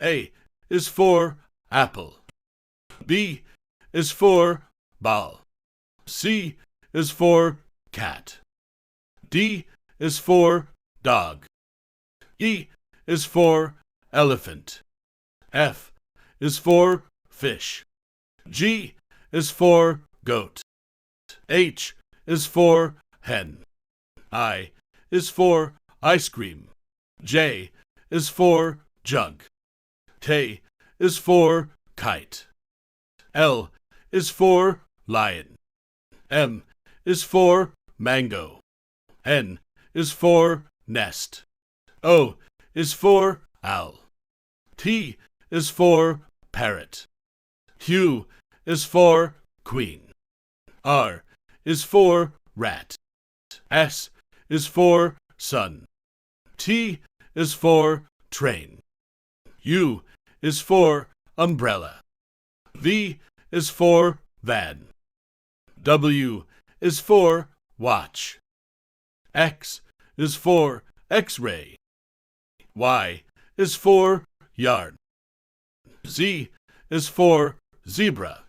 A is for apple. B is for ball. C is for cat. D is for dog. E is for elephant. F is for fish. G is for goat. H is for hen. I is for ice cream. J is for jug. K is for kite. L is for lion. M is for mango. N is for nest. O is for owl. T is for parrot. Q is for queen. R is for rat. S is for sun. T is for train. U is for umbrella. V is for van. W is for watch. X is for X-ray. Y is for yarn. Z is for zebra.